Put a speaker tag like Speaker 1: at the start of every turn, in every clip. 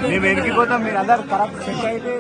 Speaker 1: మేము వెనక్కిపోతాం, మీరు అందరు కరెక్ట్ సెట్ అయితే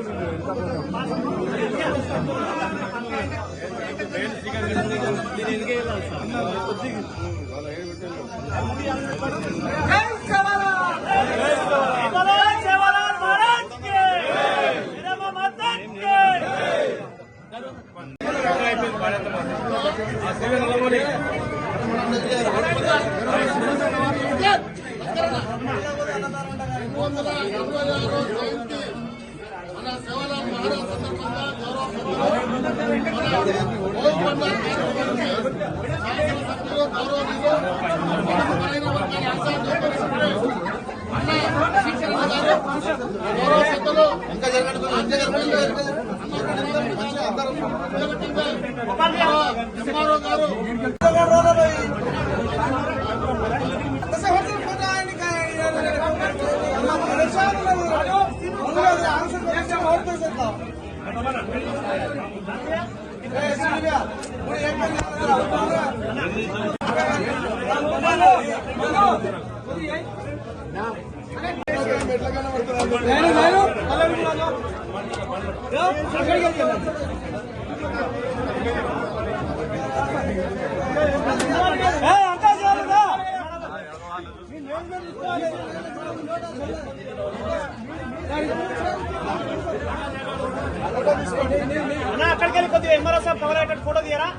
Speaker 2: అక్కడికి వెళ్ళి కొద్దిగా ఎంఆర్ఓ సాబ్ కవర్ అయ్యేటట్టు ఫోటో తీయరా.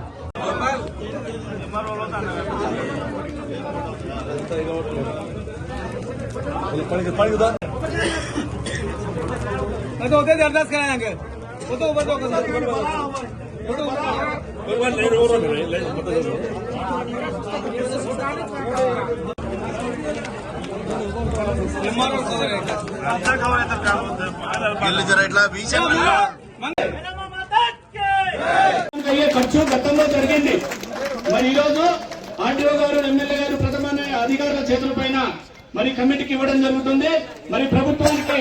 Speaker 2: अरदास कराएंगे
Speaker 3: ఖర్చు గతంలో జరిగింది. మరి ఈ రోజు ఆర్టీఓ గారు, ఎమ్మెల్యే గారు ప్రథమ అధికారుల చేతుల పైన మరి కమిటీకి ఇవ్వడం జరుగుతుంది. మరి ప్రభుత్వానికి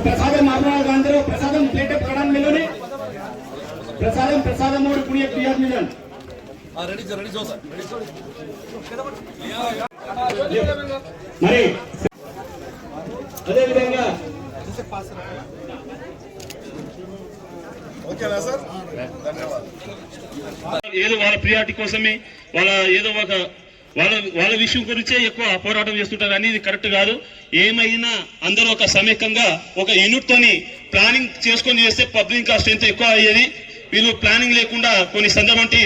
Speaker 3: प्रसादम मारना गांधीरो प्रसादम प्लेटे पकड़ान मिलोनी प्रसादम प्रसादम और पुण्य क्रिया मिलन रेडी जो सर మరి అదే విధంగా ఓకేనా సార్ ధన్యవాదాలు. ఏదో వాళ్ళ ప్రియారిటీ కోసమే ఏదో ఒక వాళ్ళ విషయం గురించే ఎక్కువ పోరాటం చేస్తుంటారు అనేది కరెక్ట్ కాదు. ఏమైనా అందరూ ఒక సమైక్యంగా ఒక యూనిట్ తోని ప్లానింగ్ చేసుకొని చేస్తే పబ్లిక్ కాస్ట్ ఎంత ఎక్కువ అయ్యేది. వీళ్ళు ప్లానింగ్ లేకుండా కొన్ని సందర్భంటి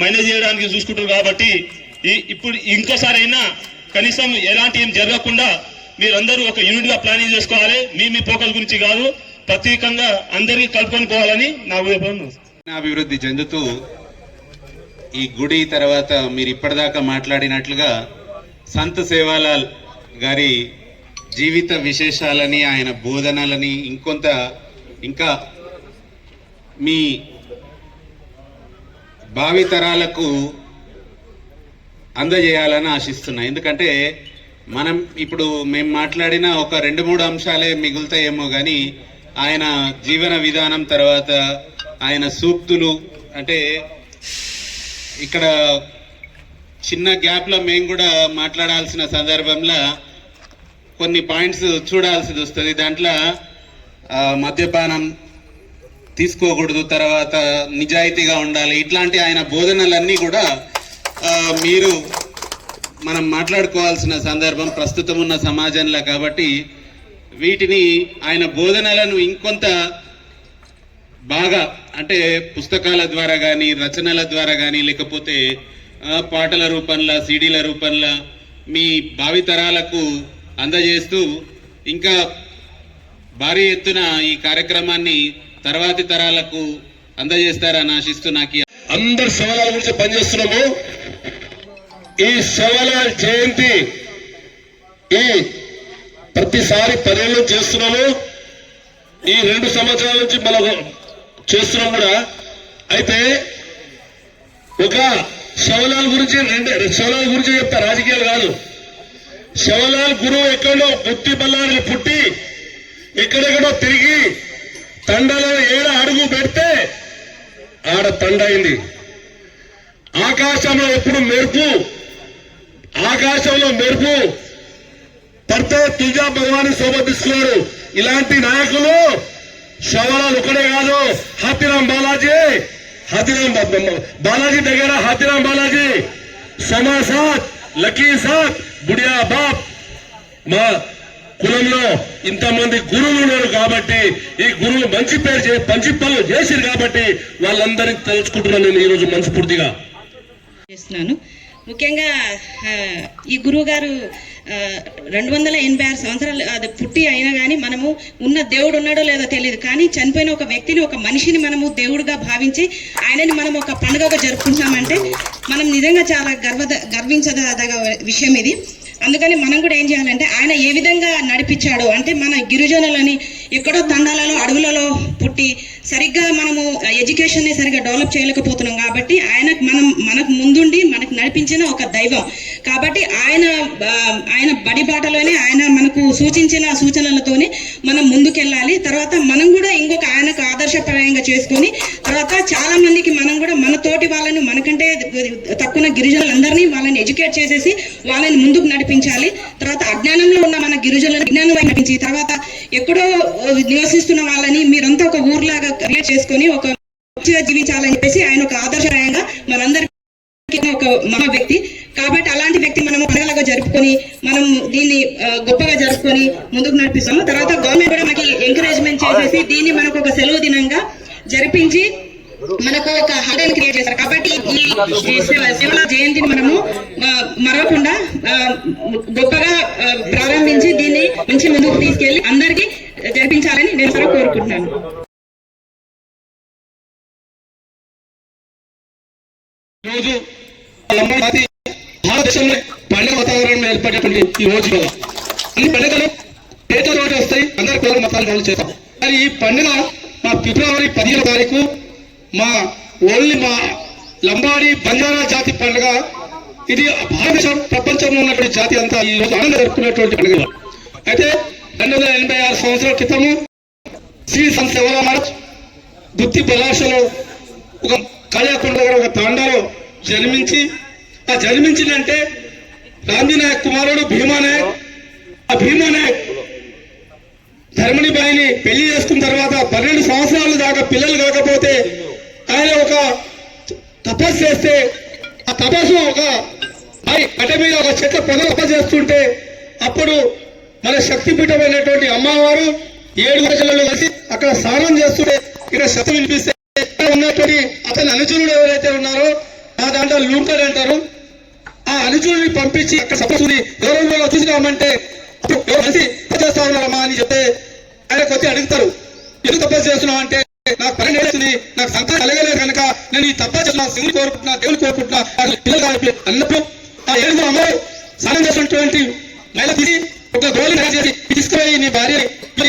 Speaker 3: మేనేజ్ చేయడానికి చూసుకుంటారు. కాబట్టి ఇప్పుడు ఇంకోసారి అయినా కనీసం ఎలాంటి ఏం జరగకుండా మీరందరూ ఒక యూనిట్ గా ప్లానింగ్ చేసుకోవాలి. మీ ఫోకస్ గురించి కాదు, ప్రత్యేకంగా అందరికీ కలుపుకొని పోవాలని నా
Speaker 4: అభివృద్ధి చెందుతూ ఈ గుడి తర్వాత మీరు ఇప్పటిదాకా మాట్లాడినట్లుగా సంత్ సేవాలాల్ గారి జీవిత విశేషాలని, ఆయన బోధనలని ఇంకా మీ భావితరాలకు అందజేయాలని ఆశిస్తున్నా. ఎందుకంటే ఇప్పుడు మేము మాట్లాడిన ఒక 2-3 అంశాలే మిగులుతాయేమో కానీ ఆయన జీవన విధానం తర్వాత ఆయన సూక్తులు, అంటే ఇక్కడ చిన్న గ్యాప్లో మేము కూడా మాట్లాడాల్సిన సందర్భంలో కొన్ని పాయింట్స్ చూడాల్సి వస్తుంది. దాంట్లో మద్యపానం తీసుకోకూడదు, తర్వాత నిజాయితీగా ఉండాలి, ఇట్లాంటి ఆయన బోధనలన్నీ కూడా మనం మాట్లాడుకోవాల్సిన సందర్భం ప్రస్తుతం ఉన్న సమాజంలో. కాబట్టి వీటిని ఆయన బోధనలను ఇంకొంత బాగా, అంటే పుస్తకాల ద్వారా కానీ, రచనల ద్వారా కానీ, లేకపోతే పాటల రూపంలో, సీడీల రూపంలో మీ భావితరాలకు అందజేస్తూ ఇంకా భారీ ఎత్తున ఈ కార్యక్రమాన్ని తర్వాతి తరాలకు అందజేస్తారని ఆశిస్తూ నాకు
Speaker 3: అందరు సేవల గురించి పనిచేస్తున్నాము. ఈ సేవల జయంతి
Speaker 5: ఈ ప్రతిసారి 10 ఏళ్ళు చేస్తున్నాము. ఈ 2 సంవత్సరాల నుంచి మనం చేస్తున్నాం కూడా. అయితే ఒక శివలాల్ గురించి శివలాల్ గురించి చెప్తా, రాజకీయాలు కాదు. శివలాల్ గురువు ఎక్కడో బుద్ధి బల్లారిని పుట్టి ఎక్కడెక్కడో తిరిగి తండలో ఏడ అడుగు పెడితే ఆడ తండ అయింది. ఆకాశంలో ఎప్పుడు మెరుపు, ఆకాశంలో మెరుపు పడితే తుజా భగవాన్ శోభ తీసుకున్నారు. ఇలాంటి నాయకులు శివలాల్ ఒకడే కాదు, హాతీరాం బాలాజీ దగ్గర హాతీరాం బాలాజీ, సోమా సాత్, లకీ సాత్, బుడియా బాప్, మా కులంలో ఇంతమంది గురువులు ఉన్నారు కాబట్టి, ఈ గురువులు మంచి పనులు చేసిరు కాబట్టి వాళ్ళందరినీ తెలుసుకుంటున్నాను నేను ఈరోజు మనస్ఫూర్తిగా
Speaker 6: చేస్తున్నాను. ముఖ్యంగా ఈ గురువు గారు 286 సంవత్సరాలు అది పుట్టి అయినా కానీ మనము ఉన్న దేవుడు ఉన్నాడో లేదో తెలియదు, కానీ చనిపోయిన ఒక వ్యక్తిని, ఒక మనిషిని మనము దేవుడుగా భావించి ఆయనని మనం ఒక పండుగగా జరుపుకుంటున్నామంటే మనం నిజంగా చాలా గర్వించదగ విషయం ఇది. అందుకని మనం కూడా ఏం చేయాలంటే ఆయన ఏ విధంగా నడిపించాడో, అంటే మన గిరిజనులని ఎక్కడో తండాలలో అడవులలో పుట్టి సరిగ్గా మనము ఎడ్యుకేషన్ని సరిగ్గా డెవలప్ చేయలేకపోతున్నాం కాబట్టి మనకు ముందుండి మనకు నడిపించిన ఒక దైవం కాబట్టి ఆయన బడి బాటలోనే ఆయన మనకు సూచించిన సూచనలతోనే మనం ముందుకెళ్ళాలి. తర్వాత మనం కూడా ఇంకొక ఆయనకు ఆదర్శప్రాయంగా చేసుకొని తర్వాత చాలా మందికి మనం కూడా మన తోటి వాళ్ళని, మనకంటే తక్కువ గిరిజనులందరినీ వాళ్ళని ఎడ్యుకేట్ చేసేసి వాళ్ళని ముందుకు నడిపించాలి. తర్వాత అజ్ఞానంలో ఉన్న మన గిరిజనులను విజ్ఞానంగా నడిపించి తర్వాత ఎక్కడో నివసిస్తున్న వాళ్ళని మీరంతా ఒక ఊర్లాగా క్రియేట్ చేసుకొని ఒక మంచిగా జీవించాలని చెప్పేసి ఆయన ఒక ఆదర్శప్రాయంగా మనందరికీ ఒక మహా వ్యక్తి కాబట్టి అలాంటి వ్యక్తి మనం పండుగలుగా జరుపుకొని మనం దీన్ని గొప్పగా జరుపుకొని ముందుకు నడిపిస్తాము. తర్వాత గవర్నమెంట్ కూడా మనకి ఎంకరేజ్మెంట్ చేసేసి దీన్ని మనకు ఒక సెలవు దినంగా జరిపించి మనకు ఒక హాలిడేని క్రియేట్ చేశారు. కాబట్టి ఈ శివలాల్ జయంతిని మనము మరవకుండా గొప్పగా ప్రారంభించి దీన్ని మంచి ముందుకు తీసుకెళ్లి అందరికీ జరిపించాలని నేను కూడా కోరుకుంటున్నాను.
Speaker 5: ఈరోజు భారతదేశంలో పండుగ వాతావరణం ఏర్పడేటువంటి ఈ రోజు అన్ని పండుగలు పేద రోజు వస్తాయి, అందరి కుల మతాలు మనం చేస్తాం. కానీ ఈ పండుగ మా ఫిబ్రవరి 15వ తారీఖు మా లంబాడి బంజారా జాతి పండుగ. ఇది భారతదేశం ప్రపంచంలో ఉన్నటువంటి జాతి అంతా ఈ రోజు ఆనంద జరుపుకునేటువంటి పండుగ. అయితే 286 సంవత్సరాల క్రితము శ్రీ సంత్ సేవాలాల్ మహారాజ్ గుత్తి బలాషలో ఒక కాళియాకొండ దగ్గర ఒక తాండాలో జన్మించిందంటే రామ్జీ నాయక్ కుమారుడు భీమానాయక్. ఆ భీమానాయక్ ధర్మణిబాయిని పెళ్లి చేసుకున్న తర్వాత 12 సంవత్సరాల దాకా పిల్లలు కాకపోతే ఆయన ఒక తపస్సు చేస్తే ఆ తపస్సు ఒక కట్ట మీద ఒక చెట్ల పొగ తపస్సు చేస్తుంటే అప్పుడు మన శక్తిపీఠమైనటువంటి అమ్మవారు 7 గజలలో కలిసి అక్కడ స్నానం చేస్తుంటే ఇక్కడ శబ్దం వినిపిస్తే ఉన్నటువంటి అతని అనుచరుడు ఎవరైతే ఉన్నారో ఆ దాంట్లో లూంకర్ అంటారు, ఆ అనుచరుడిని పంపించి అక్కడ తపస్సుని గౌరవంలో చూసినామంటే కలిసి చేస్తా ఉన్నారమ్మా అని చెప్తే ఆయన కొద్ది అడుగుతారు, ఎందుకు తపస్సు చేస్తున్నావు అంటే నాకు 12 ఏళ్ళుంది, నాకు సంతానం కలగలేదు కనుక నేను ఈ తప్ప చేస్తున్నా, శివుని కోరుకుంటున్నా, దేవుని కోరుకుంటున్నా, నాకు పిల్లలు కావాలి అన్నప్పుడు ఆ 7 అమ్మాయి స్నానం చేసినటువంటి మహిళ తీసి ఒక గోళీ చేసి తీసుకుపోయి నీ భార్య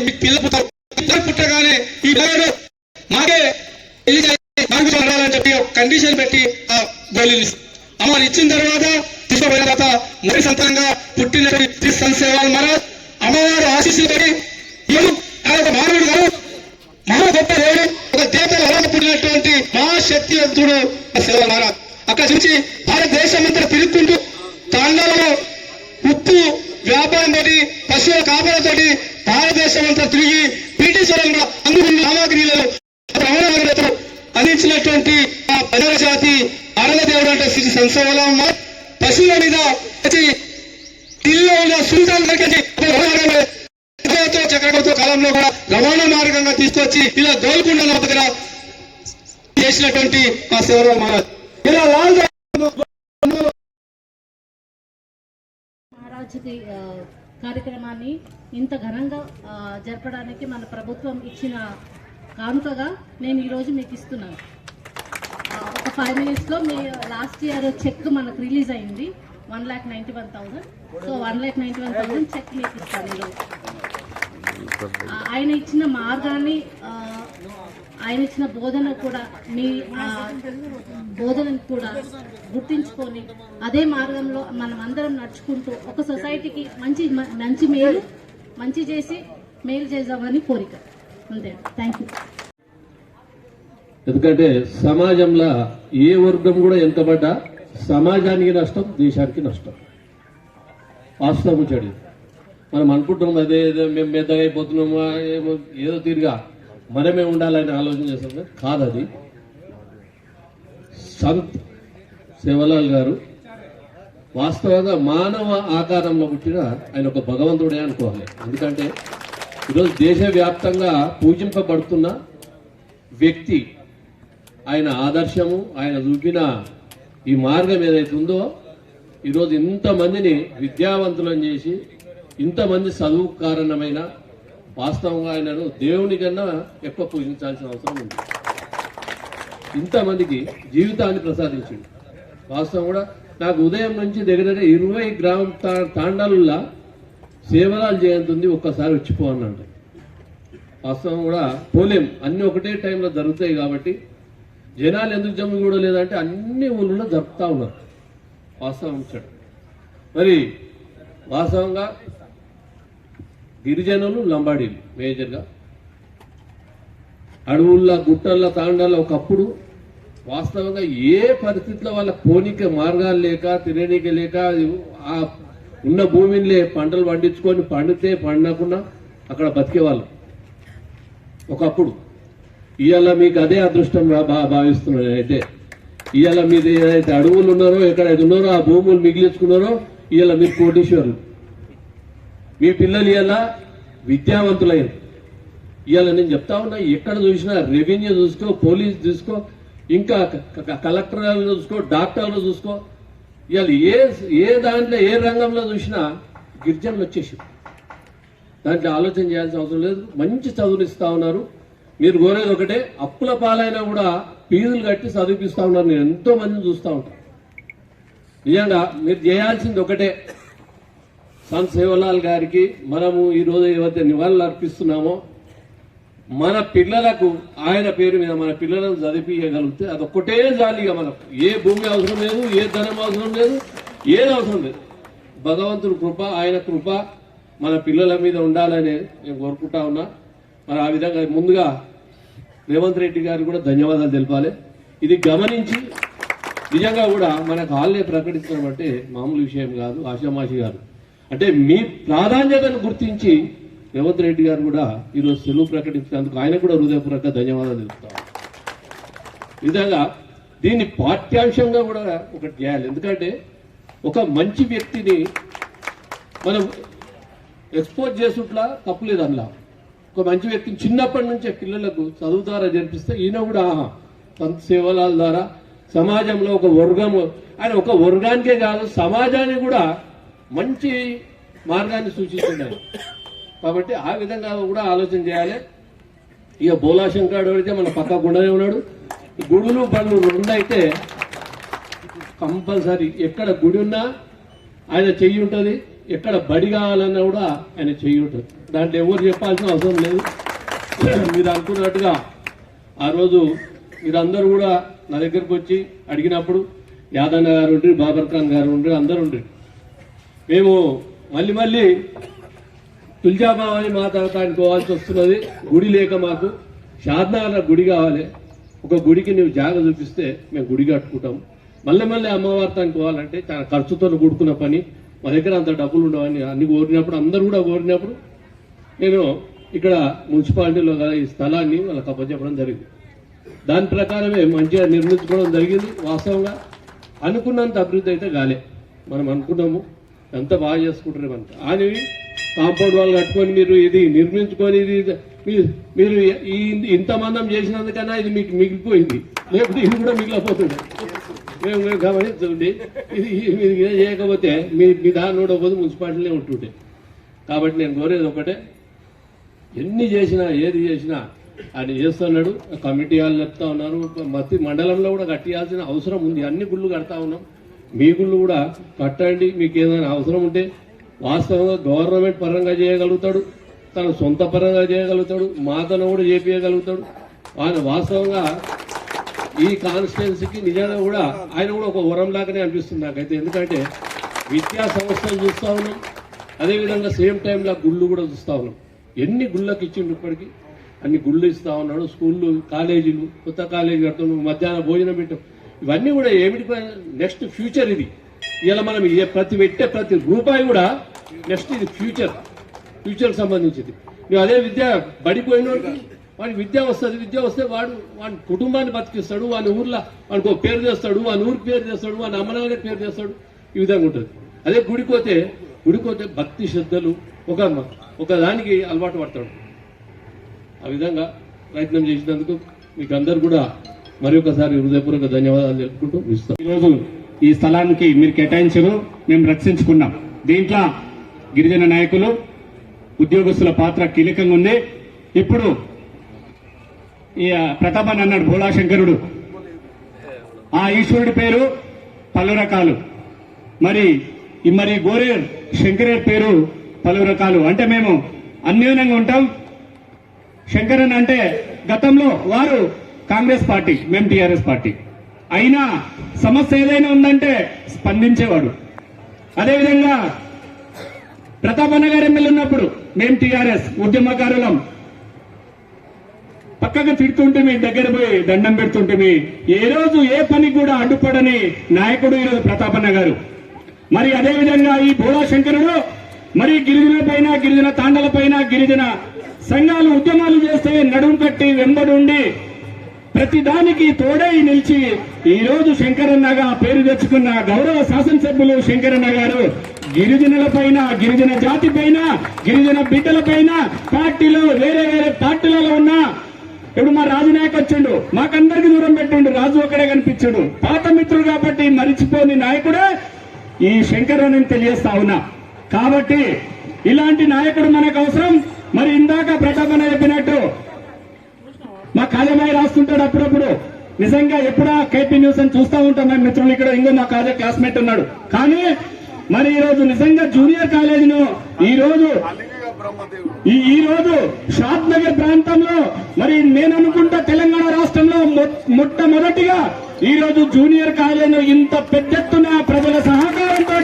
Speaker 5: మీకు పిల్లలు పుట్టారు, పిల్లలు పుట్టగానే ఈ పిల్లలు మాకే పెళ్లి చేయాలని చెప్పి ఒక కండిషన్ పెట్టి ఆ గోళీలు అమ్మని ఇచ్చిన తర్వాత తీసుకుపోయిన తర్వాత మొదటి సంతానంగా పుట్టినటువంటి శ్రీ సంత్ సేవాలాల్ మహారాజ్ అమ్మవారు ఆశీస్సులతోటి ఆయన ఒక మానవుడు గారు మహా గొప్ప దేవుడు, ఒక దేవతలు అలా పుట్టినటువంటి మహాశక్తివంతుడు సేవాలాల్ మహారాజ్. అక్కడ నుంచి భారతదేశం అంతా తిరుగుకుంటూ తాండాలలో ఉప్పు వ్యాపారం తోటి పశువుల కాపలతోటి భారతదేశం అంతా తిరిగి బ్రిటిష్ వాళ్ళని అందుకున్న సామాగ్రిలను అందించినటువంటి ఆ ప్రజల జాతి ఆనంద దేవుడు అంటే శ్రీ సంత్ సేవాలాల్ మహారాజ్ పశువుల మీద వచ్చి ఢిల్లీలో ఉన్న సుల్తాన్ చక్రవర్తి కాలంలో కూడా రవాణా మార్గంగా తీసుకొచ్చి ఇలా గోల్కొండ దగ్గర చేసినటువంటి ఆ సేవాలాల్ మహారాజ్. ఇలా లాల్
Speaker 7: మహారాజ్ కార్యక్రమాన్ని ఇంత ఘనంగా జరపడానికి మన ప్రభుత్వం ఇచ్చిన కానుకగా నేను ఈరోజు మీకు ఇస్తున్నాను. ఒక 5 minutesలో మీ లాస్ట్ ఇయర్ చెక్ మనకు రిలీజ్ అయింది. 1,91,000. సో 1,91,000 చెక్ మీకు ఇస్తాను ఈరోజు. ఆయన ఇచ్చిన మార్గాన్ని, ఆయన ఇచ్చిన బోధన కూడా, మీ బోధనను కూడా గుర్తించుకొని అదే మార్గంలో మనం అందరం నడుచుకుంటూ ఒక సొసైటీకి మంచి చేసి మేలు చేద్దామని కోరిక. అంతే. Thank you.
Speaker 8: ఎందుకంటే సమాజంలో ఏ వర్గం కూడా ఎంత పడ్డా సమాజానికి నష్టం, దేశానికి నష్టం. వాస్తవం చెడు. మనం అనుకుంటున్నాం అదే ఏదో మేము మెద్దగా అయిపోతున్నామా, ఏదో తీరుగా మనమే ఉండాలని ఆలోచన చేస్తాం. కాదు, అది సంత్ సేవలాల్ గారు వాస్తవంగా మానవ ఆకారంలో పుట్టిన ఆయన ఒక భగవంతుడే అనుకోవాలి. ఎందుకంటే ఈరోజు దేశవ్యాప్తంగా పూజింపబడుతున్న వ్యక్తి. ఆయన ఆదర్శము, ఆయన చూపిన ఈ మార్గం ఏదైతే ఉందో ఈరోజు ఇంతమందిని విద్యావంతులను చేసి ఇంతమంది చదువు కారణమైన వాస్తవంగా ఆయనను దేవుని కన్నా ఎక్కువ పూజించాల్సిన అవసరం ఉంది. ఇంతమందికి జీవితాన్ని ప్రసాదించింది. వాస్తవం కూడా నాకు ఉదయం నుంచి దగ్గర 20 గ్రామ తాండాలుల్లా సేవలాలు జయంతి ఒక్కసారి వచ్చిపోవాలంటే వాస్తవం కూడా పోలేం. అన్ని ఒకటే టైంలో జరుగుతాయి కాబట్టి జనాలు ఎందుకు జమ్ము కూడా లేదంటే అన్ని ఊళ్ళో జరుపుతా ఉన్నారు. వాస్తవం వచ్చాడు. మరి వాస్తవంగా గిరిజనులు, లంబాడీలు మేజర్గా అడవుల్లో, గుట్టల్లో, తాండాల్లో ఒకప్పుడు వాస్తవంగా ఏ పరిస్థితిలో వాళ్ళ పోనీక మార్గాలు లేక, తిననీక లేక, ఆ ఉన్న భూమిని పంటలు పండించుకొని పండితే పండకుండా అక్కడ బతికేవాళ్ళు ఒకప్పుడు. ఇవాళ మీకు అదే అదృష్టం భావిస్తున్నాను నేనైతే. ఇవాళ మీరు ఏదైతే అడవులు ఉన్నారో, ఎక్కడైతే ఉన్నారో ఆ భూములు మిగిలించుకున్నారో ఇవాళ మీరు కోటీశ్వరులు. మీ పిల్లలు ఇవాళ విద్యావంతులయ్యారు. ఇవాళ నేను చెప్తా ఉన్నా, ఎక్కడ చూసినా రెవెన్యూ చూసుకో, పోలీస్ చూసుకో, ఇంకా కలెక్టర్లు చూసుకో, డాక్టర్లు చూసుకో, ఇవాళ ఏ దాంట్లో ఏ రంగంలో చూసినా గిరిజనులు వచ్చేసి దాంట్లో ఆలోచన చేయాల్సిన అవసరం లేదు. మంచి చదువునిస్తా ఉన్నారు. మీరు కోరేది ఒకటే, అప్పుల పాలైనా కూడా ఫీజులు కట్టి చదివిపిస్తా ఉన్నారు. నేను ఎంతో మందిని చూస్తూ ఉంటాను. నిజంగా మీరు చేయాల్సింది ఒకటే, సంత్ సేవలాల్ గారికి మనము ఈరోజు ఏవైతే నివాళులు అర్పిస్తున్నామో మన పిల్లలకు ఆయన పేరు మీద మన పిల్లలను చదివించగలిగితే అదొక్కటే జాలిగా మనకు. ఏ భూమి అవసరం లేదు, ఏ ధనం అవసరం లేదు, ఏది అవసరం లేదు. భగవంతుడి కృప, ఆయన కృప మన పిల్లల మీద ఉండాలని నేను కోరుకుంటా ఉన్నా. మరి ఆ విధంగా ముందుగా రేవంత్ రెడ్డి గారికి కూడా ధన్యవాదాలు తెలపాలి. ఇది గమనించి నిజంగా కూడా మనకు హాలిడే ప్రకటించడం అంటే మామూలు విషయం కాదు, ఆషామాషి కాదు. అంటే మీ ప్రాధాన్యతను గుర్తించి రేవంత్ రెడ్డి గారు కూడా ఈరోజు సెలవు ప్రకటించినందుకు ఆయన కూడా హృదయపూర్వక ధన్యవాదాలు తెలుపుతాం. ఈ విధంగా దీన్ని పాఠ్యాంశంగా కూడా ఒకటి చేయాలి. ఎందుకంటే ఒక మంచి వ్యక్తిని మనం ఎక్స్పోజ్ చేసుట్లా తప్పులేదు. అందులో ఒక మంచి వ్యక్తిని చిన్నప్పటి నుంచే పిల్లలకు చదువు ద్వారా జరిపిస్తే ఈయన కూడా సంత్ సేవలాల్ ద్వారా సమాజంలో ఒక వర్గము, ఆయన ఒక వర్గానికే కాదు సమాజానికి కూడా మంచి మార్గాన్ని సూచిస్తున్నాడు. కాబట్టి ఆ విధంగా కూడా ఆలోచన చేయాలి. ఇక బోలాశంకరుడు అయితే మన పక్క గుండనే ఉన్నాడు. గుడులు బండ్లు రెండు అయితే కంపల్సరీ ఎక్కడ గుడి ఉన్నా ఆయన చెయ్యి ఉంటుంది, ఎక్కడ బడి కావాలన్నా కూడా ఆయన చెయ్యి ఉంటుంది. దాంట్లో ఎవరు చెప్పాల్సిన అవసరం లేదు. మీరు అనుకున్నట్టుగా ఆ రోజు మీరందరూ కూడా నా దగ్గరకు వచ్చి అడిగినప్పుడు యాదన్న గారు ఉండ్రి, బాబర్ ఖాన్ గారు ఉండ్రి, అందరూ ఉండ్రి. మేము మళ్ళీ తుల్జాబాబాని మాట్లాడటానికి పోవాల్సి వస్తున్నది. గుడి లేక మాకు షాద్నగర్లో గుడి కావాలి. ఒక గుడికి నువ్వు జాగ చూపిస్తే మేము గుడి కట్టుకుంటాం. మళ్ళీ అమ్మవారితానికి పోవాలంటే చాలా ఖర్చుతో కూడుకున్న పని. మా దగ్గర అంత డబ్బులు ఉండవని అన్ని కోరినప్పుడు, అందరూ కూడా కోరినప్పుడు నేను ఇక్కడ మున్సిపాలిటీలో గల ఈ స్థలాన్ని వాళ్ళకి అప్పచెప్పడం జరిగింది. దాని ప్రకారమే మంచిగా నిర్మించుకోవడం జరిగింది. వాస్తవంగా అనుకున్నంత అభివృద్ధి అయితే కాలే. మనం అనుకున్నాము ఎంత బాగా చేసుకుంటారు అంత అని కాంపౌండ్ వాళ్ళు కట్టుకొని మీరు ఇది నిర్మించుకొని ఇది మీరు ఇంతమందం చేసినందుకన్నా ఇది మీకు మిగిలిపోయింది, లేకపోతే ఇది కూడా మిగిలిపోతుంది. మేము గమనించండి, ఇది మీరు చేయకపోతే మీ దాన్ని ఉండకపోతే మున్సిపాలిటీలే ఉంటుంటే. కాబట్టి నేను కోరేది ఒకటే, ఎన్ని చేసినా ఏది చేసినా ఆయన చేస్తున్నాడు. కమిటీ వాళ్ళు చెప్తా ఉన్నారు, ప్రతి మండలంలో కూడా కట్టియాల్సిన అవసరం ఉంది. అన్ని గుళ్ళు కడతా ఉన్నాం. మీ గుళ్ళు కూడా కట్టండి. మీకు ఏదైనా అవసరం ఉంటే వాస్తవంగా గవర్నమెంట్ పరంగా చేయగలుగుతాడు, తన సొంత పరంగా చేయగలుగుతాడు, మాతను కూడా చేపించగలుగుతాడు. ఆయన వాస్తవంగా ఈ కాన్స్టిట్యున్సీకి నిజంగా కూడా ఆయన కూడా ఒక వరం లాగానే అనిపిస్తుంది నాకైతే. ఎందుకంటే విద్యా సంస్థలు చూస్తా ఉన్నాం, అదేవిధంగా సేమ్ టైంలో గుళ్ళు కూడా చూస్తా ఉన్నాం. ఎన్ని గుళ్ళకి ఇచ్చిండు ఇప్పటికీ అన్ని గుళ్ళు ఇస్తా ఉన్నాడు. స్కూళ్ళు, కాలేజీలు, కొత్త కాలేజీ కడుతున్నాం, మధ్యాహ్నం భోజనం పెట్టాం. ఇవన్నీ కూడా ఏమిటి నెక్స్ట్ ఫ్యూచర్ ఇది. ఇలా మనం పెట్టే ప్రతి రూపాయి కూడా నెక్స్ట్ ఇది ఫ్యూచర్ సంబంధించింది. నువ్వు అదే విద్య బడిపోయినోడికి వాడికి విద్య వస్తుంది, విద్య వస్తే వాడు వాడి కుటుంబాన్ని బతికిస్తాడు, వాని ఊర్లో వాడికి ఒక పేరు చేస్తాడు, వాని ఊరికి పేరు చేస్తాడు, వాని అమ్మనాన్నకి పేరు చేస్తాడు. ఈ విధంగా ఉంటుంది. అదే గుడికోతే భక్తి శ్రద్ధలు ఒక దానికి అలవాటు పడతాడు. ఆ విధంగా ప్రయత్నం చేసినందుకు మీకు అందరు కూడా మరి ఒకసారి హృదయపూర్వక ధన్యవాదాలు తెలుపుకుంటూ ఇస్తాం.
Speaker 9: ఈరోజు ఈ స్థలానికి మీరు కేటాయించరు, మేము రక్షించుకున్నాం. దీంట్లో గిరిజన నాయకులు, ఉద్యోగస్తుల పాత్ర కీలకంగా ఉంది. ఇప్పుడు ఈ ప్రతాపన్ అన్నాడు భోళాశంకరుడు, ఆ ఈశ్వరుడి పేరు పలు రకాలు, మరి గోరే శంకరేర్ పేరు పలు రకాలు. అంటే మేము అన్యోన్యంగా ఉంటాం. శంకరన్ అంటే గతంలో వారు కాంగ్రెస్ పార్టీ, మేము టీఆర్ఎస్ పార్టీ. అయినా సమస్య ఏదైనా ఉందంటే స్పందించేవాడు. అదేవిధంగా ప్రతాపన్న గారు ఎమ్మెల్యే ఉన్నప్పుడు మేము టీఆర్ఎస్ ఉద్యమకారులం, పక్కగా తిడుతుంటే మీ దగ్గర పోయి దండం పెడుతుంటే ఏ రోజు ఏ పని కూడా అడ్డుపడని నాయకుడు ఈరోజు ప్రతాపన్న గారు. మరి అదేవిధంగా ఈ భోళాశంకరుడు మరి గిరిజనుల పైన, గిరిజన తాండల పైన, గిరిజన సంఘాలు ఉద్యమాలు చేస్తే నడుం కట్టి వెంబడుండి ప్రతి దానికి తోడై నిలిచి ఈ రోజు శంకరన్నగా పేరు తెచ్చుకున్న గౌరవ శాసనసభ్యులు శంకరన్న గారు గిరిజనుల పైన, గిరిజన జాతి పైన, గిరిజన బిడ్డల పైన పార్టీలో వేరే పార్టీలలో ఉన్న ఇప్పుడు మా రాజు నాయక్ వచ్చిండు, మాకందరికి దూరం పెట్టిండు, రాజు ఒక్కడే కనిపించాడు. పాత మిత్రుడు కాబట్టి మరిచిపోని నాయకుడే ఈ శంకరన్నని తెలియజేస్తా ఉన్నా. కాబట్టి ఇలాంటి నాయకుడు మనకు అవసరం. మరి ఇందాక ప్రతాపన్న చెప్పినట్టు మా కాజమాయి రాస్తుంటాడు అప్పుడప్పుడు. నిజంగా ఎప్పుడా కేపీ న్యూస్ అని చూస్తూ ఉంటాం మేము మిత్రులు. ఇక్కడ ఇంకో మా కాలేజ్ క్లాస్మేట్ ఉన్నాడు. కానీ మరి ఈ రోజు నిజంగా జూనియర్ కాలేజీను ఈ రోజు షాద్ నగర్ ప్రాంతంలో మరి నేను అనుకుంటా తెలంగాణ రాష్ట్రంలో మొట్టమొదటిగా ఈ రోజు జూనియర్ కాలేజీను ఇంత పెద్ద ఎత్తున ప్రజల సహకారంతో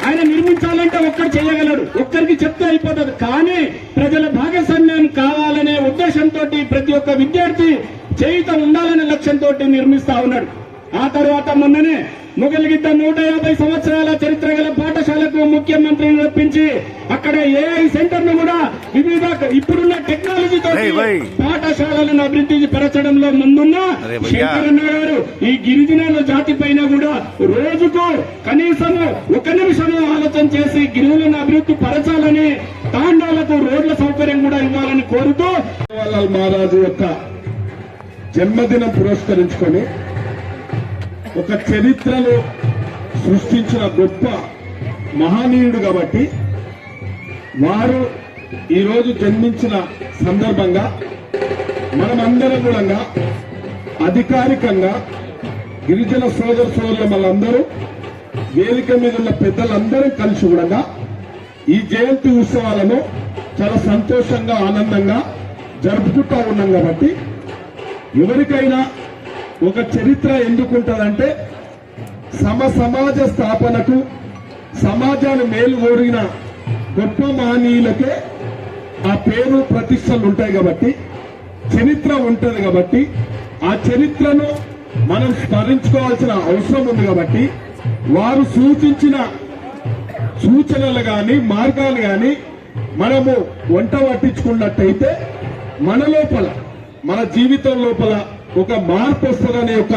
Speaker 9: ఆయన నిర్మించాలంటే ఒక్కరు చేయగలడు, ఒక్కరికి చెప్తే అయిపోతుంది. కానీ ప్రజల భాగస్వామ్యం కావాలనే ఉద్దేశంతో ప్రతి ఒక్క విద్యార్థి చేయుత ఉండాలనే లక్ష్యంతో నిర్మిస్తా ఉన్నాడు. ఆ తర్వాత మొన్ననే ముగలిగిద్ద 150 సంవత్సరాల చరిత్ర గల పాఠశాలకు ముఖ్యమంత్రిని రప్పించి అక్కడ ఏఐ సెంటర్ ను కూడా వివిధ ఇప్పుడున్న టెక్నాలజీతో పాఠశాలలను అభివృద్ధి పరచడంలో ముందున్న శంకరన్న గారు ఈ గిరిజనుల జాతి పైన కూడా రోజుకు కనీసం 1 నిమిషం ఆలోచన చేసి గిరిజనులను అభివృద్ధి పరచాలని, తాండాలకు రోడ్ల సౌకర్యం కూడా ఇవ్వాలని కోరుతూ
Speaker 5: మహారాజు యొక్క జన్మదినం పురస్కరించుకొని ఒక చరిత్రలో సృష్టించిన గొప్ప మహనీయుడు కాబట్టి వారు ఈరోజు జన్మించిన సందర్భంగా మనమందరం కూడా అధికారికంగా గిరిజన సోదరుల వాళ్ళందరూ వేదిక మీద ఉన్న పెద్దలందరూ కలిసి కూడా ఈ జయంతి ఉత్సవాలను చాలా సంతోషంగా, ఆనందంగా జరుపుకుంటూ ఉన్నాం. కాబట్టి ఎవరికైనా ఒక చరిత్ర ఎందుకుంటుందంటే సమాజ స్థాపనకు, సమాజాన్ని మేలు కోరిన గొప్ప మహనీయులకే ఆ పేరు ప్రతిష్టలు ఉంటాయి. కాబట్టి చరిత్ర ఉంటుంది. కాబట్టి ఆ చరిత్రను మనం స్మరించుకోవాల్సిన అవసరం ఉంది. కాబట్టి వారు సూచించిన సూచనలు గాని, మార్గాలు గాని మనము వంట పట్టించుకున్నట్టయితే మన లోపల, మన జీవితం లోపల ఒక మార్పు వస్తుందనే ఒక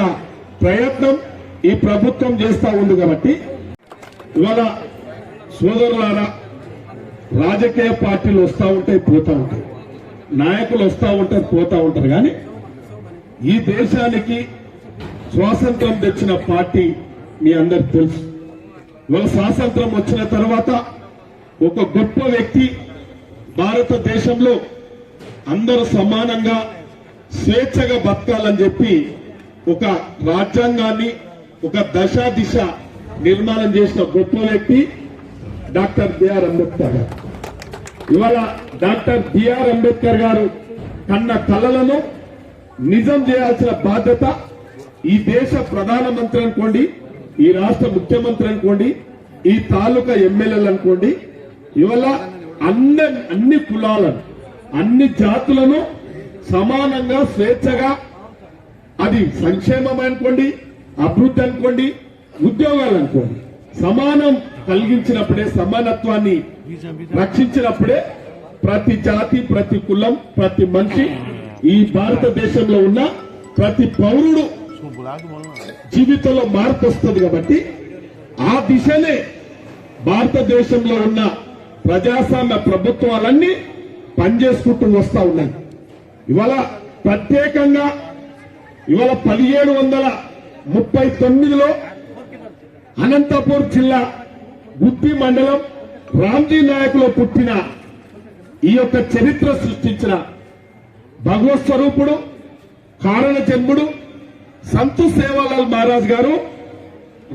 Speaker 5: ప్రయత్నం ఈ ప్రభుత్వం చేస్తా ఉంది. కాబట్టి ఇవాళ సోదరులారా, రాజకీయ పార్టీలు వస్తూ ఉంటాయి, పోతా ఉంటాయి, నాయకులు వస్తూ ఉంటారు, పోతా ఉంటారు. కానీ ఈ దేశానికి స్వాతంత్రం తెచ్చిన పార్టీ మీ అందరికి తెలుసు. ఇవాళ స్వాతంత్రం వచ్చిన తర్వాత ఒక గొప్ప వ్యక్తి భారతదేశంలో అందరూ సమానంగా స్వేచ్ఛగా బతకాలని చెప్పి ఒక రాజ్యాంగాన్ని,
Speaker 9: ఒక దశ దిశ నిర్మాణం చేసిన గొప్ప వ్యక్తి డాక్టర్ బిఆర్ అంబేద్కర్ గారు. ఇవాళ డాక్టర్ బిఆర్ అంబేద్కర్ గారు కన్న కలలను నిజం చేయాల్సిన బాధ్యత ఈ దేశ ప్రధానమంత్రి అనుకోండి, ఈ రాష్ట్ర ముఖ్యమంత్రి అనుకోండి, ఈ తాలూకా ఎమ్మెల్యేలు అనుకోండి, ఇవాళ అన్ని కులాలను అన్ని జాతులను సమానంగా స్వేచ్ఛగా, అది సంక్షేమం అనుకోండి, అభివృద్ధి అనుకోండి, ఉద్యోగాలు అనుకోండి, సమానం కలిగించినప్పుడే, సమానత్వాన్ని రక్షించినప్పుడే ప్రతి జాతి, ప్రతి కులం, ప్రతి మనిషి, ఈ భారతదేశంలో ఉన్న ప్రతి పౌరుడు జీవితంలో మార్పు వస్తుంది. కాబట్టి ఆ దిశనే భారతదేశంలో ఉన్న ప్రజాస్వామ్య ప్రభుత్వాలన్నీ పనిచేసుకుంటూ వస్తా ఉన్నాయి. ఇవాళ ప్రత్యేకంగా ఇవాళ 1739లో అనంతపూర్ జిల్లా గుత్తి మండలం రామ్జీ నాయకులో పుట్టిన ఈ యొక్క చరిత్ర సృష్టించిన భగవత్ స్వరూపుడు, కారణ జన్ముడు సంతు సేవాలాల్ మహారాజ్ గారు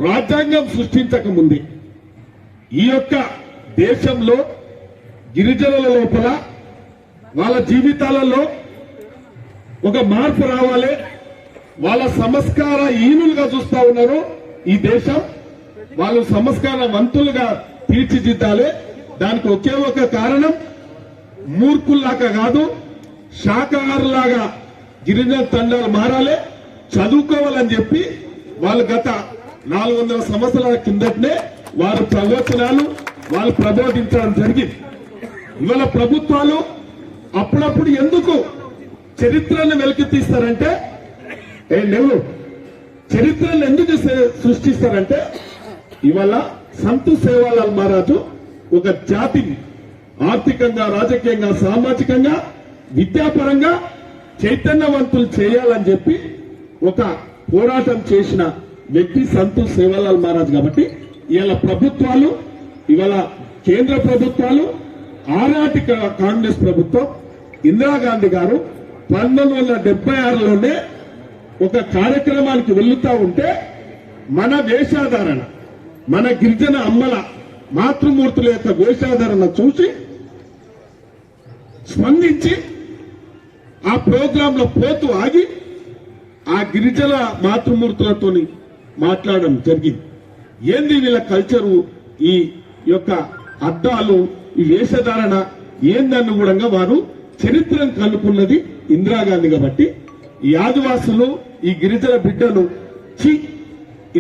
Speaker 9: రాజ్యాంగం సృష్టించక ముందే ఈ యొక్క దేశంలో గిరిజనుల లోపల వాళ్ళ జీవితాలలో ఒక మార్పు రావాలి, వాళ్ళ సంస్కార హీనులుగా చూస్తా ఉన్నారు ఈ దేశం, వాళ్ళు సంస్కారవంతులుగా తీర్చిదిద్దాలి. దానికి ఒకే ఒక కారణం, మూర్ఖుల్లాగా కాదు, శాకాహారులాగా గిరిజన తండాలు మారాలి, చదువుకోవాలని చెప్పి వాళ్ళు గత 400 సంవత్సరాల కిందటనే వారు ప్రవచనాలు వాళ్ళు ప్రబోధించడం జరిగింది. ఇవాళ ప్రభుత్వాలు అప్పుడప్పుడు ఎందుకు చరిత్రను వెలికి తీస్తారంటే, చరిత్రను ఎందుకు సృష్టిస్తారంటే, ఇవాళ సంతు సేవాలాల్ మహారాజు ఒక జాతిని ఆర్థికంగా, రాజకీయంగా, సామాజికంగా, విద్యాపరంగా చైతన్యవంతులు చేయాలని చెప్పి ఒక పోరాటం చేసిన వ్యక్తి సంతు సేవాలాల్ మహారాజ్. కాబట్టి ఇవాళ ప్రభుత్వాలు, ఇవాళ కేంద్ర ప్రభుత్వాలు, ఆనాటి కాంగ్రెస్ ప్రభుత్వం, ఇందిరాగాంధీ గారు 1976లోనే ఒక కార్యక్రమానికి వెళ్లుతా ఉంటే మన వేషాధారణ, మన గిరిజన అమ్మల మాతృమూర్తుల యొక్క వేషాధారణ చూసి స్పందించి ఆ ప్రోగ్రామ్ లో పోతూ ఆగి ఆ గిరిజన మాతృమూర్తులతో మాట్లాడడం జరిగింది. ఏంది వీళ్ళ కల్చరు, ఈ యొక్క అద్దాలు, ఈ వేషధారణ ఏందన్ను కూడా వారు చరిత్రను కనుక్కున్నది ఇందిరాగాంధీ. కాబట్టి ఈ ఆదివాసులు, ఈ గిరిజన బిడ్డలు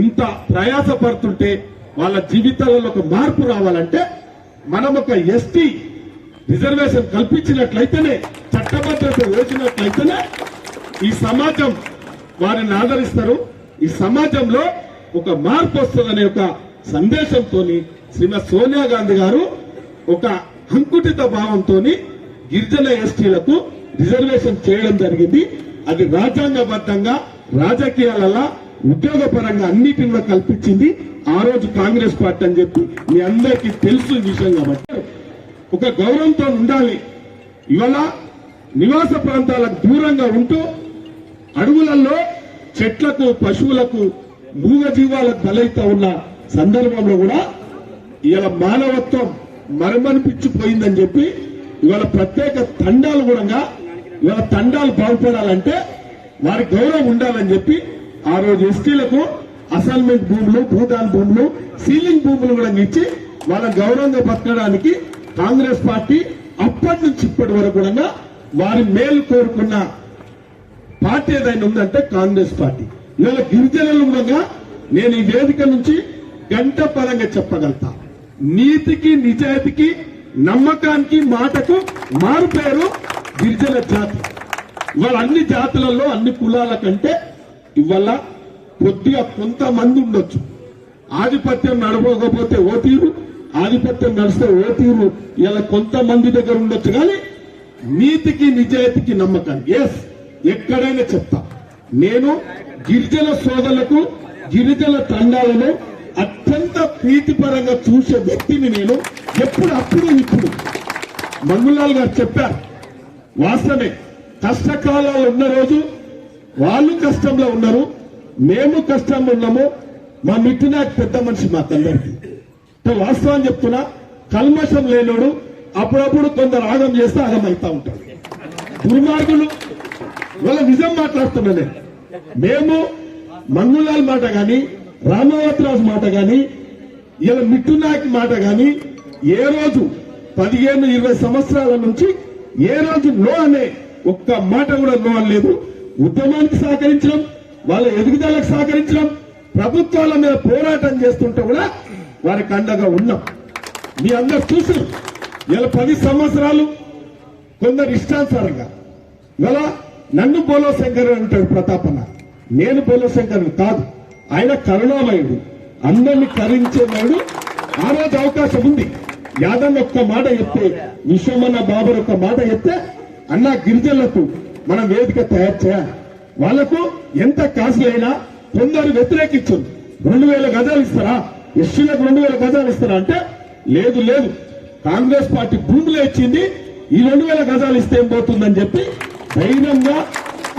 Speaker 9: ఇంత ప్రయాసపడుతుంటే వాళ్ళ జీవితాలలో ఒక మార్పు రావాలంటే మనం ఒక ఎస్టీ రిజర్వేషన్ కల్పించినట్లయితేనే, చట్టభద్రత వేసినట్లయితేనే ఈ సమాజం వారిని ఆదరిస్తారు, ఈ సమాజంలో ఒక మార్పు వస్తుందనే ఒక సందేశంతో శ్రీమతి సోనియా గాంధీ గారు ఒక అంకుటిత భావంతో గిరిజన ఎస్టీలకు రిజర్వేషన్ చేయడం జరిగింది. అది రాజ్యాంగబద్ధంగా, రాజకీయాలలో, ఉద్యోగపరంగా అన్నిటిలో కల్పించింది ఆ రోజు కాంగ్రెస్ పార్టీ అని చెప్పి మీ అందరికీ తెలుసు విషయం. కాబట్టి ఒక గౌరవంతో ఉండాలి. ఇవాళ నివాస ప్రాంతాలకు దూరంగా ఉంటూ అడవులలో చెట్లకు, పశువులకు, మూగజీవాలకు బలైతా ఉన్న సందర్భంలో కూడా ఇవాళ మానవత్వం మరమనిపించిపోయిందని చెప్పి ఇవాళ ప్రత్యేక తండాలు కూడా, ఇవాళ తండాలు బాగుపడాలంటే వారి గౌరవం ఉండాలని చెప్పి ఆ రోజు ఎస్టీలకు అసైన్మెంట్ భూములు, భూదాన్ భూములు, సీలింగ్ భూములు కూడా ఇచ్చి వాళ్ళ గౌరవంగా బతకడానికి కాంగ్రెస్ పార్టీ అప్పటి నుంచి ఇప్పటి వరకు కూడా వారి మేలు కోరుకున్న పార్టీ ఏదైనా ఉందంటే కాంగ్రెస్ పార్టీ. ఇవాళ గిరిజనులు కూడా నేను ఈ వేదిక నుంచి గంట పరంగా చెప్పగలుగుతా, నీతికి, నిజాయితీకి, నమ్మకానికి, మాటకు మారు పేరు గిరిజన జాతి. ఇవాళ అన్ని జాతులలో, అన్ని కులాల కంటే ఇవాళ కొద్దిగా కొంతమంది ఉండొచ్చు, ఆధిపత్యం నడవకపోతే ఓ తీరు, ఆధిపత్యం నడిస్తే ఓ తీరు, ఇలా కొంతమంది దగ్గర ఉండొచ్చు. కానీ నీతికి, నిజాయితీకి, నమ్మకానికి ఎక్కడైనా చెప్తా. నేను గిరిజన సోదరులకు, గిరిజన తండాలను అత్యంత ప్రీతిపరంగా చూసే వ్యక్తిని నేను. అప్పుడు ఇప్పుడు మంగులాల్ గారు చెప్పారు, వాస్తవమే. కష్టకాలాలు ఉన్న రోజు వాళ్ళు కష్టంలో ఉన్నారు, మేము కష్టంలో ఉన్నాము.
Speaker 5: మా మిట్టినాయక్ పెద్ద మనిషి మాకందరికి. వాస్తవం చెప్తున్నా, కల్మషం లేనోడు అప్పుడప్పుడు కొందరు ఆగం చేస్తే ఆగమవుతా ఉంటాడు. దుర్మార్గులు వాళ్ళ నిజం మాట్లాడుతున్నా నేను. మేము మంగులాల్ మాట గాని, రామవతరాజు మాట గాని, ఇలా మిట్టునాయక్ మాట గాని ఏ రోజు 15-20 సంవత్సరాల నుంచి ఏ రోజు నో అనే ఒక్క మాట కూడా నో అనలేదు. ఉద్యమానికి సహకరించడం, వాళ్ళ ఎదుగుదలకు సహకరించడం, ప్రభుత్వాల మీద పోరాటం చేస్తుంటే కూడా వారికి అండగా ఉన్నాం. మీ అందరు చూసారు. ఇలా 10 సంవత్సరాలు కొందరు ఇష్టానుసారంగా ఇలా నన్ను బోలో శంకర్ అంటాడు ప్రతాపన్న. నేను బోలో శంకర్ కాదు, ఆయన కరుణామయుడు, అందరినీ కరించేవాడు. ఆ రోజు అవకాశం ఉంది. యాదన్న ఒక్క మాట చెప్తే, విశ్వమన్న బాబర్ ఒక్క మాట చెప్తే, అన్న గిరిజనులకు మనం వేదిక తయారు చేయాలి. వాళ్లకు ఎంత కాస్ట్లీ అయినా కొందరు వ్యతిరేకించారు. 2000 గజాలు ఇస్తారా, ఎస్సీలకు 2000 గజాలు ఇస్తారా అంటే లేదు లేదు, కాంగ్రెస్ పార్టీ భూములు ఇచ్చింది, ఈ 2000 గజాలు ఇస్తే ఏం పోతుందని చెప్పి ధైర్యంగా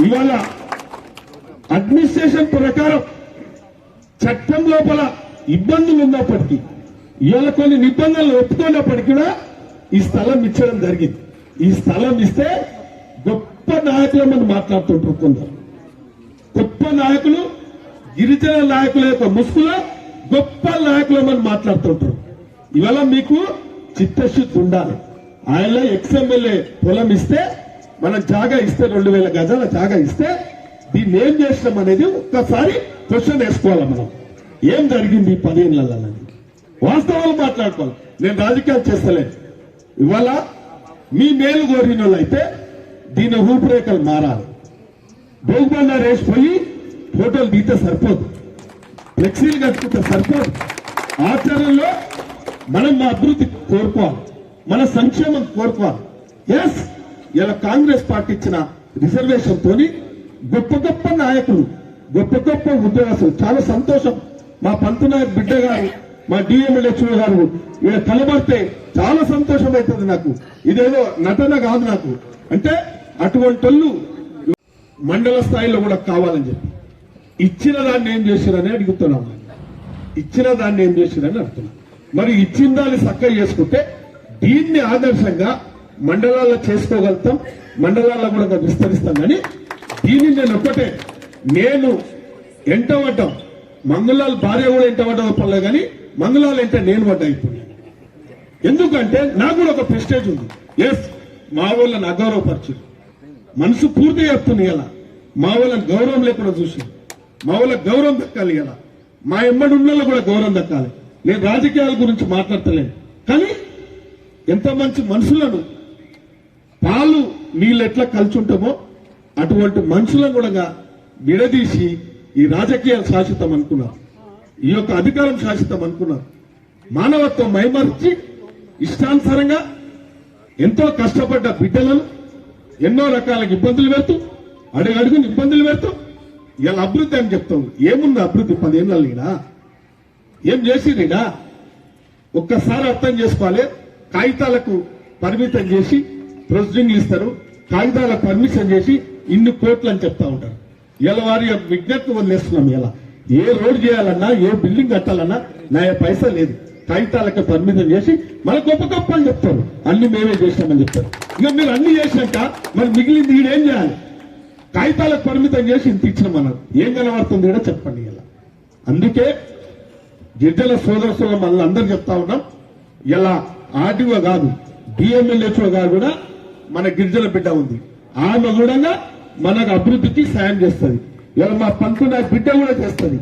Speaker 5: ఇవాళ అడ్మినిస్ట్రేషన్ ప్రకారం చట్టం లోపల ఇబ్బందులు ఉన్నప్పటికీ, ఇవాళ కొన్ని నిబంధనలు ఒప్పుకున్నప్పటికీ కూడా ఈ స్థలం ఇచ్చడం జరిగింది. ఈ స్థలం ఇస్తే గొప్ప నాయకులమని మాట్లాడుతుంటారు కొందరు. గొప్ప నాయకులు, గిరిజన నాయకుల యొక్క ముసుగులో గొప్ప నాయకులమని మాట్లాడుతుంటారు. ఇవాళ మీకు చిత్తశుద్ధి ఉండాలి. ఆయన ఎక్స్ఎమ్మెల్యే పొలం ఇస్తే, మన జాగా ఇస్తే, 2000 గజాల జాగా ఇస్తే దీన్ని ఏం చేసినాం అనేది ఒక్కసారి క్వశ్చన్ వేసుకోవాలి. మనం ఏం జరిగింది 10 ఏళ్లలో వాస్తవాలు మాట్లాడుకోవాలి. నేను రాజకీయాలు చేస్తలేదు. ఇవాళ మీ మేలు కోరిన వాళ్ళు అయితే దీని రూపురేఖలు మారాలి. భోగిబండ రేసిపోయి ఫోటోలు దిగితే సరిపోదు, ఫ్లెక్సీలు కట్టుకుంటే సరిపోదు. ఆచరణలో మనం మా అభివృద్ధి కోరుకోవాలి, మన సంక్షేమం కోరుకోవాలి. ఎస్, ఇలా కాంగ్రెస్ పార్టీ ఇచ్చిన రిజర్వేషన్ తోని గొప్ప గొప్ప నాయకులు, గొప్ప గొప్ప ఉద్యోగస్తులు, చాలా సంతోషం. మా పంతునాయక్ బిడ్డ గారు, మా డిఎంఎల్హెచ్ఓ గారు వీళ్ళ కలబడితే చాలా సంతోషం అవుతుంది నాకు. ఇదేదో నటన కాదు నాకు. అంటే అటువంటి వాళ్ళు మండల స్థాయిలో కూడా కావాలని చెప్పి ఇచ్చిన దాన్ని ఏం చేశారని అడుగుతున్నాం. ఇచ్చిన దాన్ని ఏం చేశారని అడుగుతున్నాం. మరి ఇచ్చిన దాన్ని చక్కగా చేసుకుంటే దీన్ని ఆదర్శంగా మండలాల్లో చేసుకోగలుగుతాం, మండలాల్లో కూడా విస్తరిస్తాం. కానీ దీన్ని నేను ఒక్కటే, నేను ఎంటవడ్డం, మంగళాల భార్య కూడా ఎంటవడ్డం పర్లేదు, కానీ మంగళాలు అంటే నేను పడ్డా ఇప్పుడు. ఎందుకంటే నాకు కూడా ఒక ప్రెస్టేజ్ ఉంది. ఎస్, మా వాళ్ళని అగౌరవపరచు, మనసు పూర్తిగా చెప్తుంది. ఇలా మా వాళ్ళని గౌరవం లేకుండా చూసి, మా వాళ్ళకి గౌరవం దక్కాలి. ఇలా మా ఎమ్మడి ఉన్న కూడా గౌరవం దక్కాలి. నేను రాజకీయాల గురించి మాట్లాడతలేను, కానీ ఎంత మంచి మనుషులను, పాలు నీళ్ళు ఎట్లా కలుచుంటామో అటువంటి మనుషులను కూడా విడదీసి ఈ రాజకీయాలు శాశ్వతం అనుకున్నారు, ఈ యొక్క అధికారం శాశ్వతం అనుకున్నారు. మానవత్వం మైమర్చి ఇష్టానుసారంగా ఎంతో కష్టపడ్డ బిడ్డలను ఎన్నో రకాల ఇబ్బందులు పెడుతూ, అడుగడుగుని ఇబ్బందులు పెడుతూ ఇలా అభివృద్ధి అని చెప్తాం. ఏముంది అభివృద్ధి 10 ఏళ్ళ? ఏం చేసిరీడా? ఒక్కసారి అర్థం చేసుకోవాలి. కాగితాలకు పరిమితం చేసి ప్రొసీడింగ్లు ఇస్తారు, కాగితాలకు పర్మిషన్ చేసి ఇన్ని కోట్లు అని చెప్తా ఉంటారు. ఇలా వారి విజ్ఞప్తి వదిలేస్తున్నాం. ఇలా ఏ రోడ్ చేయాలన్నా, ఏ బిల్డింగ్ కట్టాలన్నా నా పైసా లేదు, కాగితాలకు పరిమితం చేసి మన గొప్ప గొప్ప అని చెప్తారు. అన్ని మేమే చేసినామని చెప్తారు. ఇక మీరు అన్ని చేసినాక మరి మిగిలింది ఈడేం చేయాలి? కాగితాలకు పరిమితం చేసి ఇంత ఇచ్చినామన్నారు. ఏం కనబడుతుంది కూడా చెప్పండి. ఇలా అందుకే గిరిజన సోదర మళ్ళీ అందరూ చెప్తా ఉన్నాం. ఇలా ఆర్డీఓ కాదు, డిఎంఎల్హెచ్ఓ గారు కూడా మన గిరిజన బిడ్డ ఉంది. ఆమె కూడా మనకు అభివృద్ధికి సాయం చేస్తుంది. ఇలా మా పంతున్న బిడ్డ కూడా చేస్తుంది,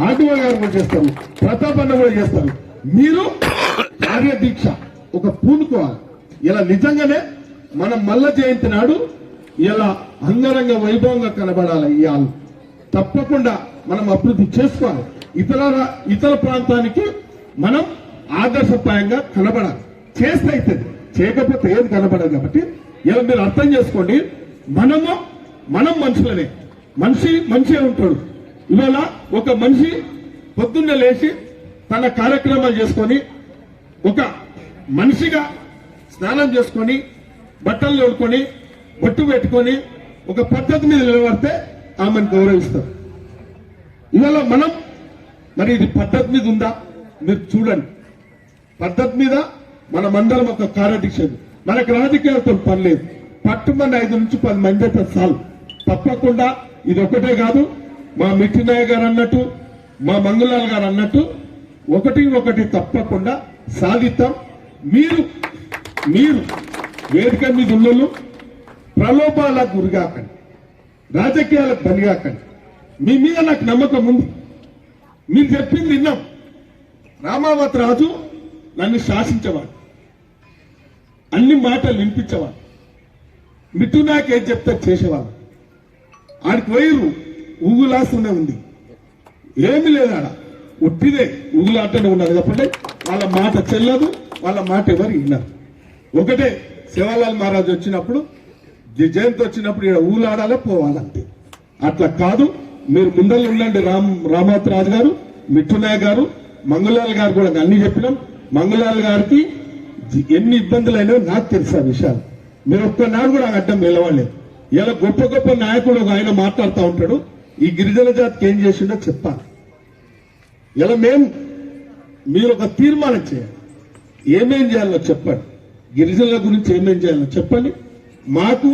Speaker 5: ఆర్డీఓ గారు కూడా చేస్తారు, ప్రతాపన్న కూడా చేస్తారు. మీరు కార్యదీక్ష ఒక పూనుకోవాలి. ఇలా నిజంగానే మనం మల్ల జయంతి నాడు ఇలా అంగరంగ వైభవంగా కనబడాలి. ఇవాళ తప్పకుండా మనం అభివృద్ధి చేసుకోవాలి. ఇతర ప్రాంతానికి మనం ఆదర్శప్రాయంగా కనబడాలి. చేస్తే అవుతుంది, చేయకపోతే ఏది కనబడదు. కాబట్టి ఇలా మీరు అర్థం చేసుకోండి. మనం మనుషులనే, మనిషి ఉంటాడు. ఇవాళ ఒక మనిషి పొద్దున్నే లేచి తన కార్యక్రమాలు చేసుకొని, ఒక మనిషిగా స్నానం చేసుకొని, బట్టలు తోడుకొని, బొట్టు పెట్టుకొని ఒక పద్ధతి మీద నిలబడితే ఆమెను గౌరవిస్తారు. ఇవాళ మనం మరి ఇది పద్ధతి మీద ఉందా మీరు చూడండి. పద్ధతి మీద మనమందరం ఒక కార్యదీక్ష. మనకు రాజకీయాలతో పని లేదు. పట్టుమని 5 నుంచి 10 మంది అయితే చాలు. తప్పకుండా ఇది ఒకటే కాదు, మా మిట్టినాయ గారు అన్నట్టు, మా మంగులాల్ గారు అన్నట్టు ఒకటి తప్పకుండా సాధిస్తాం. మీరు వేదిక మీద ఉన్నోళ్ళు ప్రలోభాలకు గురిగాకండి, రాజకీయాలకు బలిగాకండి. మీ మీద నాకు నమ్మకం ఉంది. మీరు చెప్పింది విన్నాం. రామావతి రాజు నన్ను శాసించేవాడు, అన్ని మాటలు వినిపించేవాడు. మిథునాకి ఏం చెప్తే చేసేవాడు. ఆడికి వైరు ఊగులాస్తూనే ఉంది, ఏమి లేదాడ, ఉట్టిదే ఊగులాటనే ఉన్నది. కాబట్టి వాళ్ళ మాట చెల్లదు, వాళ్ళ మాట ఎవరు విన్నారు. ఒకటే శివలాల్ మహారాజ్ వచ్చినప్పుడు, జయంతి వచ్చినప్పుడు ఇక్కడ ఊలాడాలే పోవాలంతే. అట్లా కాదు, మీరు ముందర ఉండండి. రామావతి రాజు గారు, మిఠునాయ్ గారు, మంగులాల్ గారు కూడా అన్ని చెప్పినాం. మంగులాల్ గారికి ఎన్ని ఇబ్బందులు అయినాయో నాకు తెలుసు ఆ విషయాలు. మీరు ఒక్కనాడు కూడా అడ్డం నిలవలేదు. ఇలా గొప్ప నాయకుడు ఆయన మాట్లాడుతూ ఉంటాడు. ఈ గిరిజన జాతికి ఏం చేసిండో చెప్పాలి. ఇలా మీరు ఒక తీర్మానం చేయాలి. ఏమేం చేయాలో చెప్పండి. గిరిజనుల గురించి ఏమేం చేయాలో చెప్పండి. మాకు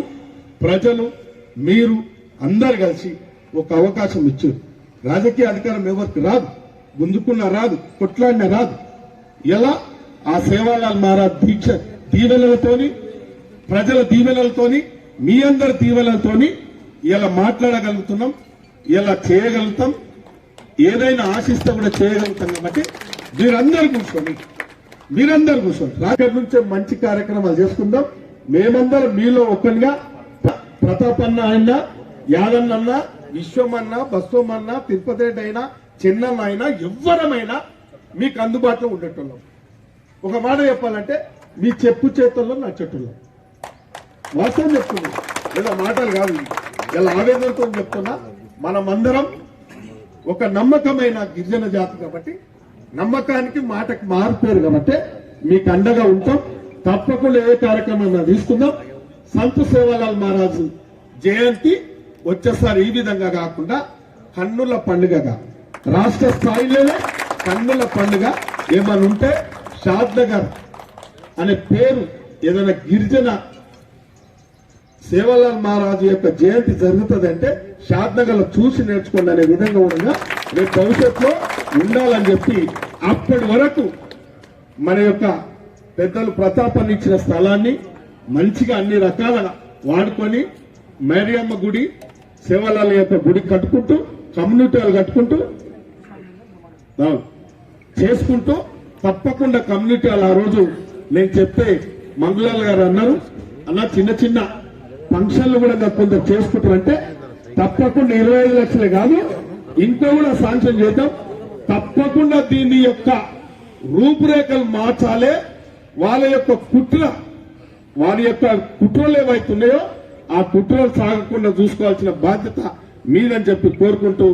Speaker 5: ప్రజలు మీరు అందరు కలిసి ఒక అవకాశం ఇచ్చారు. రాజకీయ అధికారం ఎవరికి రాదు, గుంజుకున్న రాదు, కొట్లాడిన రాదు. ఎలా ఆ సేవాలాల్ మహారాజ్ దీక్ష దీవెనలతోని, ప్రజల దీవెనలతోని, మీ అందరి దీవెనలతోని ఇలా మాట్లాడగలుగుతున్నాం, ఇలా చేయగలుగుతాం. ఏదైనా ఆశిస్తే కూడా చేయగలుగుతాం. కాబట్టి మీరందరూ కూర్చోండి. రాకటి నుంచే మంచి కార్యక్రమాలు చేసుకుందాం. మేమందరం మీలో ఒక్కనిగా, ప్రతాపన్న అయినా, యాదన్న, విశ్వమన్నా, బస్వమన్నా, తిరుపతి రెడ్డి అయినా, చిన్నమ్మ అయినా, ఎవ్వరమైనా మీకు అందుబాటులో ఉండేటోళ్ళం. ఒక మాట చెప్పాలంటే మీ చెప్పు చేతుల్లో నా చెట్టుల్లో వాస్తవం చెప్తున్నా, లేదా మాటలు కాదు, ఇలా ఆవేదనతో చెప్తున్నా. మనమందరం ఒక నమ్మకమైన గిరిజన జాతి కాబట్టి, నమ్మకానికి మాటకి మారుపేరు కాబట్టి మీకు అండగా ఉంటాం. తప్పకుండా ఏ కార్యక్రమం తీసుకుందాం. సంత సేవాలాల్ మహారాజు జయంతి వచ్చేసారి ఈ విధంగా కాకుండా కన్నుల పండుగగా, రాష్ట్ర స్థాయిలోనే కన్నుల పండుగ ఏమని ఉంటే షాద్నగర్ అనే పేరు ఏదైనా గిరిజన సేవాలాల్ మహారాజు యొక్క జయంతి జరుగుతుందంటే షాద్నగర్ లో చూసి నేర్చుకోండి అనే విధంగా ఉండగా రేపు భవిష్యత్తులో ఉండాలని చెప్పి, అప్పటి వరకు మన యొక్క పెద్దలు ప్రతాపాన్ని ఇచ్చిన స్థలాన్ని మంచిగా అన్ని రకాలుగా వాడుకొని మేరియమ్మ గుడి, సేవాలాల్ యొక్క గుడి కట్టుకుంటూ, కమ్యూనిటీలు కట్టుకుంటూ చేసుకుంటూ, తప్పకుండా కమ్యూనిటీలు ఆ రోజు నేను చెప్తే మంగులాల్ గారు అన్నారు, అలా చిన్న ఫంక్షన్లు కూడా కొందరు చేసుకుంటారంటే తప్పకుండా 25 లక్షలే కాదు, ఇంకో కూడా శాంక్షన్ చేద్దాం. తప్పకుండా దీని యొక్క రూపురేఖలు మార్చాలే. వాళ్ళ యొక్క కుట్రలు ఏవైతున్నాయో ఆ కుట్రలు సాగకుండా చూసుకోవాల్సిన బాధ్యత మీదని చెప్పి కోరుకుంటూ